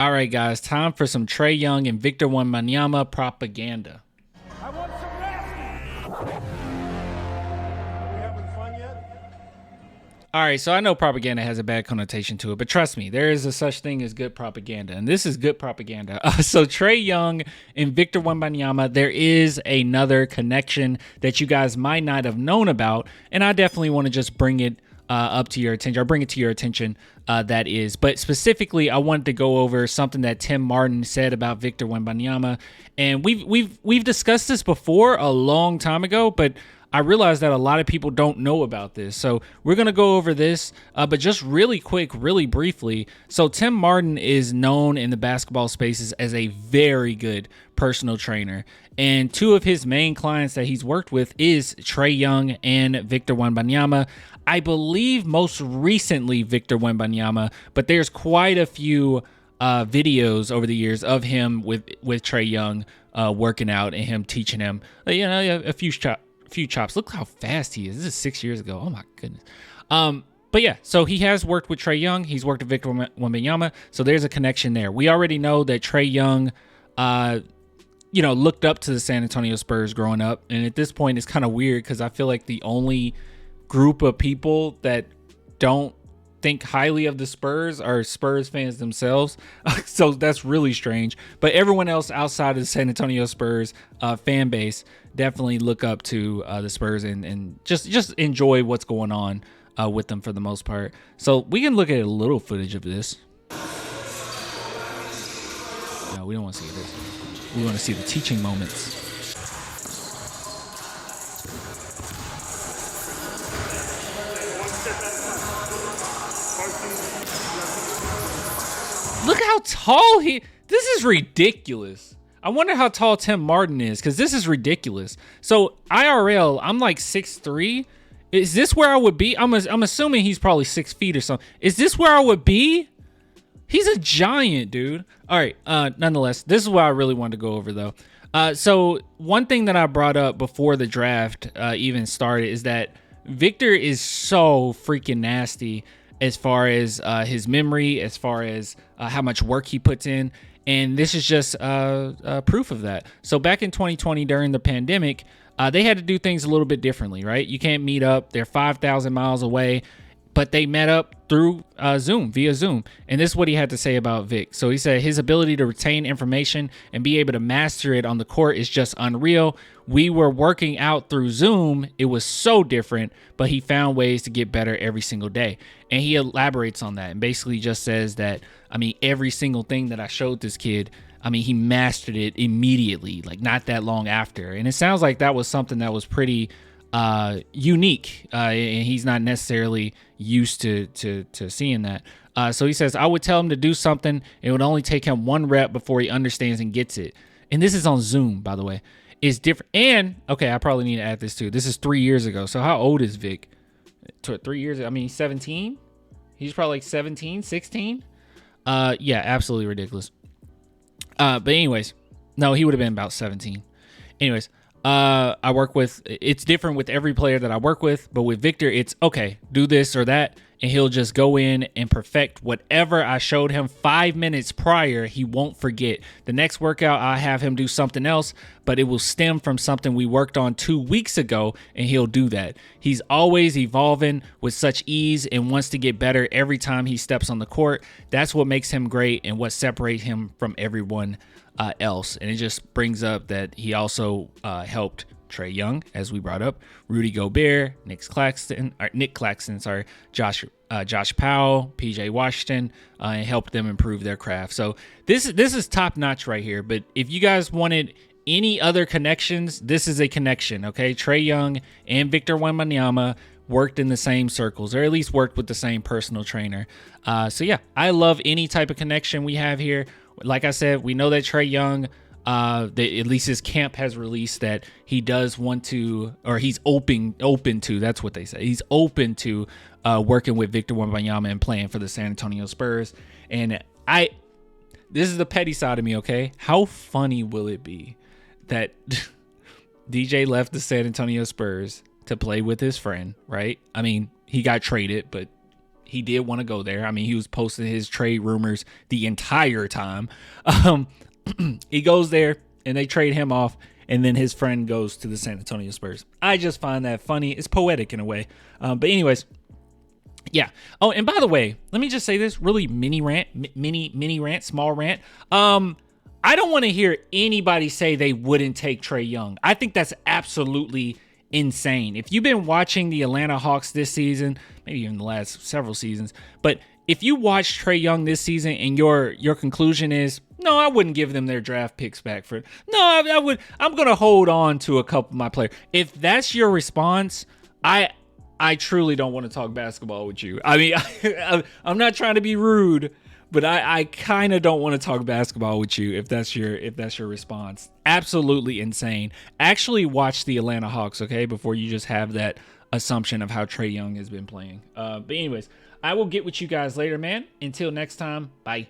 All right, guys, time for some Trae Young and Victor Wembanyama propaganda. I want some nasty. Are we having fun yet? All right, so I know propaganda has a bad connotation to it, but trust me, there is a such thing as good propaganda, and this is good propaganda. So Trae Young and Victor Wembanyama, there is another connection that you guys might not have known about, and I definitely want to just bring it up to your attention, or bring it to your attention. That is, but specifically, I wanted to go over something that Tim Martin said about Victor Wembanyama, and we've discussed this before a long time ago, but I realized that a lot of people don't know about this. So we're going to go over this, but just really quick, really briefly. So Tim Martin is known in the basketball spaces as a very good personal trainer. And two of his main clients that he's worked with is Trae Young and Victor Wembanyama. I believe most recently Victor Wembanyama, but there's quite a few videos over the years of him with Trae Young working out and him teaching him, a few chops. Look how fast he is. This is 6 years ago. Oh my goodness. But yeah, so he has worked with Trae Young. He's worked with Victor Wembanyama. So there's a connection there. We already know that Trae Young, looked up to the San Antonio Spurs growing up. And at this point, it's kind of weird because I feel like the only group of people that don't think highly of the Spurs are Spurs fans themselves. So that's really strange. But everyone else outside of the San Antonio Spurs fan base definitely look up to the Spurs and just enjoy what's going on with them for the most part. So we can look at a little footage of this. No, we don't want to see this. We want to see the teaching moments. Look how tall this is ridiculous. I wonder how tall Tim Martin is, because this is ridiculous. So IRL, I'm like 6'3". Is this where I would be? I'm assuming he's probably 6 feet or something. Is this where I would be? He's a giant, dude. All right. Nonetheless, this is what I really wanted to go over, though. So one thing that I brought up before the draft even started is that Victor is so freaking nasty as far as his memory, as far as how much work he puts in. And this is just proof of that. So back in 2020, during the pandemic, they had to do things a little bit differently, right? You can't meet up. They're 5,000 miles away, but they met up through via Zoom. And this is what he had to say about Vic. So he said his ability to retain information and be able to master it on the court is just unreal. We were working out through Zoom. It was so different, but he found ways to get better every single day. And he elaborates on that and basically just says that, every single thing that I showed this kid, he mastered it immediately, like not that long after. And it sounds like that was something that was pretty unique, and he's not necessarily used to seeing that. So he says, I would tell him to do something. It would only take him one rep before he understands and gets it. And this is on Zoom, by the way. It's different. And okay, I probably need to add this too. This is 3 years ago. So how old is Vic? 3 years. 17. He's probably like 17, 16. Yeah, absolutely ridiculous. But anyways, no, he would have been about 17. Anyways, it's different with every player that I work with, but with Victor, it's okay, do this or that, and he'll just go in and perfect whatever I showed him 5 minutes prior. He won't forget. The next workout, I have him do something else, but it will stem from something we worked on 2 weeks ago, and he'll do that. He's always evolving with such ease and wants to get better every time he steps on the court. That's what makes him great and what separates him from everyone else. And it just brings up that he also helped Trae Young, as we brought up, Rudy Gobert, Nick Claxton, Josh Powell, PJ Washington, and helped them improve their craft. So this is top notch right here. But if you guys wanted any other connections, this is a connection. Okay, Trae Young and Victor Wembanyama worked in the same circles, or at least worked with the same personal trainer. So yeah, I love any type of connection we have here. Like I said, we know that Trae Young, at least his camp has released that he does want to, or he's open to, that's what they say. He's open to working with Victor Wembanyama and playing for the San Antonio Spurs. And this is the petty side of me, okay? How funny will it be that DJ left the San Antonio Spurs to play with his friend, right? He got traded, but he did want to go there. I mean, he was posting his trade rumors the entire time. He goes there and they trade him off, and then his friend goes to the San Antonio Spurs. I just find that funny. It's poetic in a way. But anyways, yeah. Oh, and by the way, let me just say this really mini rant, small rant. I don't want to hear anybody say they wouldn't take Trae Young. I think that's absolutely insane. If you've been watching the Atlanta Hawks this season, maybe even the last several seasons, but if you watch Trae Young this season and your conclusion is, no, I wouldn't give them their draft picks back for it. No, I would. I'm going to hold on to a couple of my players. If that's your response, I truly don't want to talk basketball with you. I mean, I'm not trying to be rude, but I kind of don't want to talk basketball with you if that's your response. Absolutely insane. Actually watch the Atlanta Hawks, okay, before you just have that assumption of how Trae Young has been playing. But anyways, I will get with you guys later, man. Until next time, bye.